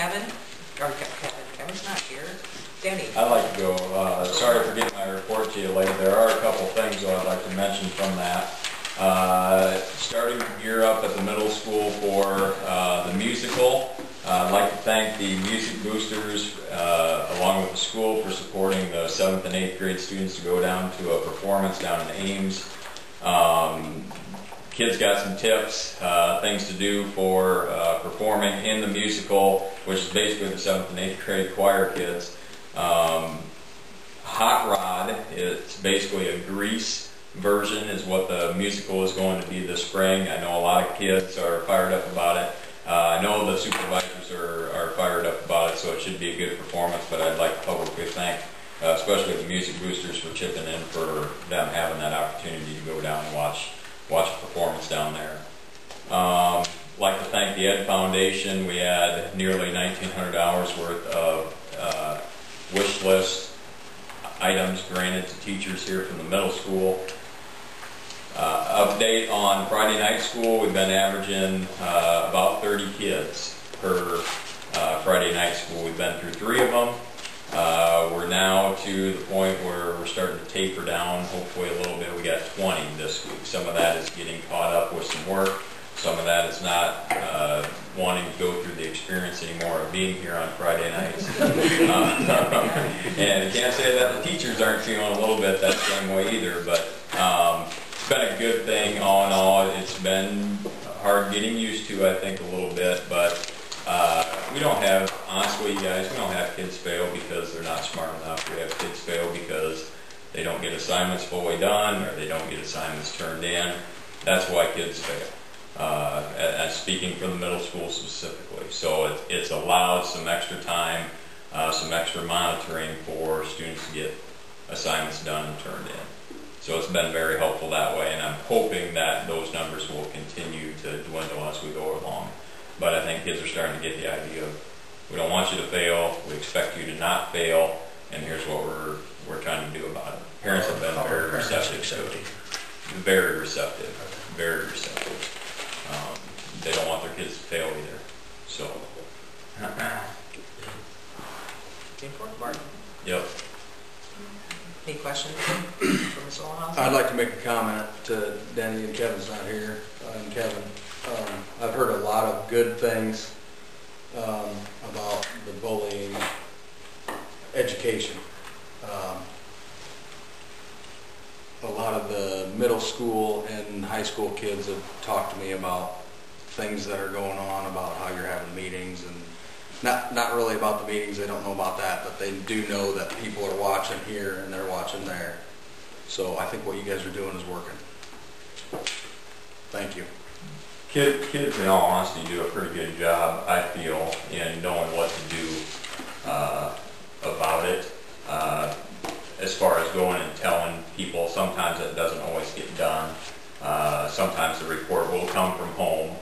Kevin, Kevin's not here. Danny. I'd like to go, sorry for getting my report to you late. There are a couple things that I'd like to mention from that. Starting to gear up at the middle school for the musical. I'd like to thank the music boosters along with the school for supporting the 7th and 8th grade students to go down to a performance down in Ames. Kids got some tips, things to do for performing in the musical, which is basically the 7th and 8th grade choir kids. Hot Rod, it's basically a Grease version is what the musical is going to be this spring. I know a lot of kids are fired up about it. I know the supervisors are fired up about it, so it should be a good performance, but I'd like to publicly thank especially the music boosters for chipping in for them having that opportunity to go down and watch a performance down there. I'd like to thank the Ed Foundation. We had nearly $1,900 worth of wish list items granted to teachers here from the middle school. Update on Friday night school, we've been averaging about 30 kids per Friday night school. We've been through 3 of them. We're now to the point where we're starting to taper down, hopefully a little bit. We got 20 this week. Some of that is getting caught up with some work. Some of that is not wanting to go through the experience anymore of being here on Friday nights. And I can't say that the teachers aren't feeling a little bit that same way either, but it's been a good thing all in all. It's been hard getting used to, I think, a little bit, but we don't have, honestly, you guys, we don't have kids fail because they're not smart enough. We have kids fail because they don't get assignments fully done or they don't get assignments turned in. That's why kids fail. Speaking for the middle school specifically. So it's allowed some extra time, some extra monitoring for students to get assignments done and turned in. So it's been very helpful that way, and I'm hoping that those numbers will continue to dwindle as we go along. But I think kids are starting to get the idea of, we don't want you to fail, we expect you to not fail, and here's what we're trying to do about it. Parents have been very receptive to it. Very receptive. Very receptive. They don't want their kids to fail either. So. Martin? Yep. Any questions for Mr. Olhouse? I'd like to make a comment to Danny, and Kevin's not here. And Kevin, I've heard a lot of good things about the bullying education. A lot of the middle school and high school kids have talked to me about things that are going on, about how you're having meetings, and not really about the meetings, they don't know about that, but they do know that people are watching here and they're watching there. So I think what you guys are doing is working. Thank you. Kids, in all honesty, do a pretty good job, I feel, in knowing what to do about it. As far as going and telling people, sometimes it doesn't always get done. Sometimes the report will come from home,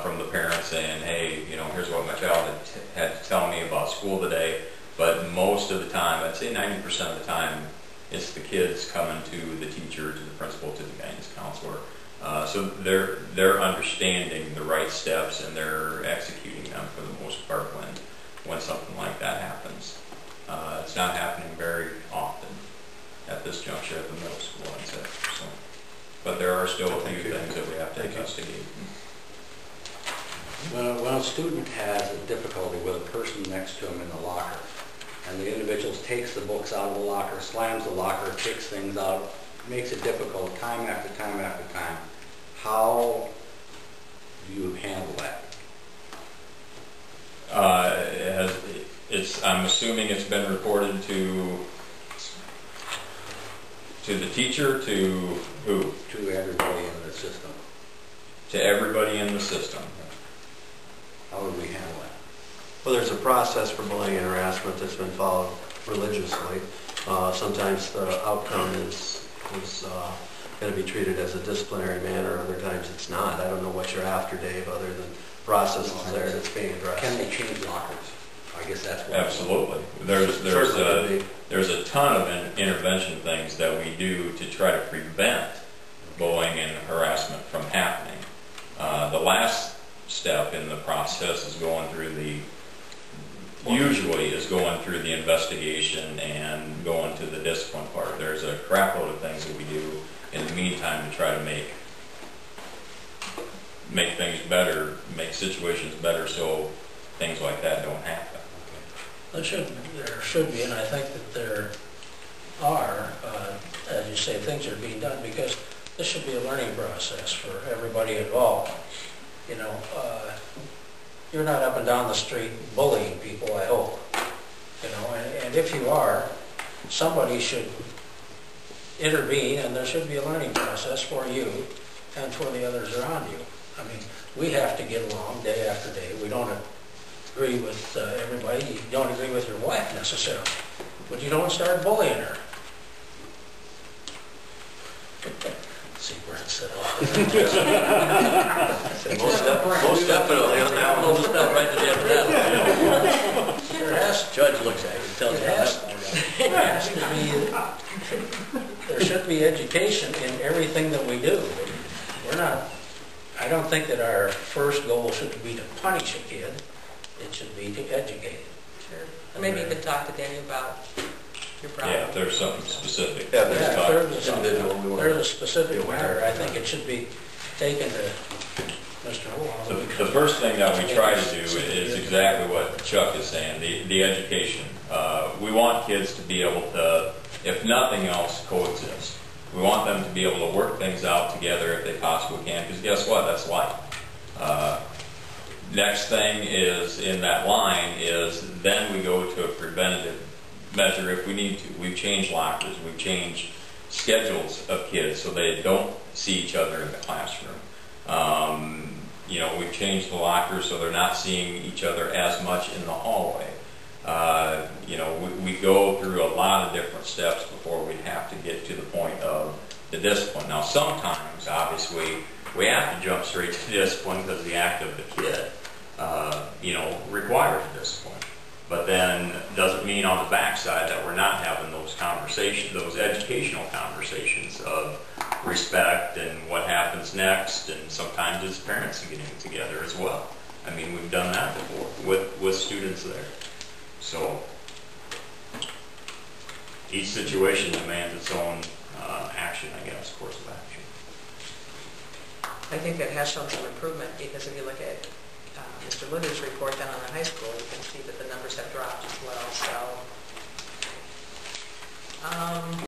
from the parents saying, hey, you know, here's what my child had to tell me about school today. But most of the time, I'd say 90% of the time, it's the kids coming to the teacher, to the principal, to the guidance counselor. So they're understanding the right steps and they're executing them for the most part when something like that happens. It's not happening very often at this juncture at the middle school, I'd say. So, but there are still a few things that we have to investigate. When a student has a difficulty with a person next to him in the locker, and the individual takes the books out of the locker, slams the locker, kicks things out, makes it difficult time after time after time, how do you handle that? I'm assuming it's been reported to the teacher, to who? To everybody in the system. To everybody in the system. How would we handle that? Well, there's a process for bullying and harassment that's been followed religiously. Sometimes the outcome is going to be treated as a disciplinary manner. Other times it's not. I don't know what you're after, Dave, other than processes there that's being addressed. Can they change lockers? I guess that's what. Absolutely. There's a ton of intervention things that we do to try to prevent bullying and harassment from happening. The last step in the process is going through usually is going through the investigation and going to the discipline part. There's a crap load of things that we do in the meantime to try to make things better, make situations better so things like that don't happen. There should be, and I think that there are, as you say, things are being done, because this should be a learning process for everybody involved. You know, you're not up and down the street bullying people, I hope. You know, and if you are, somebody should intervene, and there should be a learning process for you and for the others around you. I mean, we have to get along day after day. We don't agree with everybody. You don't agree with your wife necessarily, but you don't start bullying her. See where it's set off. Most definitely on that one. Most definitely right to the end of that one. There has, Judge looks at you and tells you has to be, there should be education in everything that we do. We're not, I don't think that our first goal should be to punish a kid. It should be to educate. Sure. Maybe you could talk to Danny about your problem. Yeah, if there's something specific. Yeah, There's a specific matter. I think it should be taken to Mr. Hall. The first thing that we try to do is exactly what Chuck is saying, the education. We want kids to be able to, if nothing else, coexist. We want them to be able to work things out together if they possibly can, because guess what? That's life. Next thing is, in that line, is then we go to a preventative measure if we need to. We've changed lockers, we've changed schedules of kids so they don't see each other in the classroom. You know, we've changed the lockers so they're not seeing each other as much in the hallway. You know, we go through a lot of different steps before we have to get to the point of the discipline. Now, sometimes, obviously, we have to jump straight to discipline because the act of the kid, you know, requires discipline. But then doesn't mean on the backside that we're not having those conversations, those educational conversations of respect and what happens next, and sometimes it's parents getting together as well. I mean, we've done that before with students there. So each situation demands its own action, I guess, course of action. I think that has shown some improvement, because if you look at Mr. Linder's report down on the high school, you can see that the numbers have dropped as well. So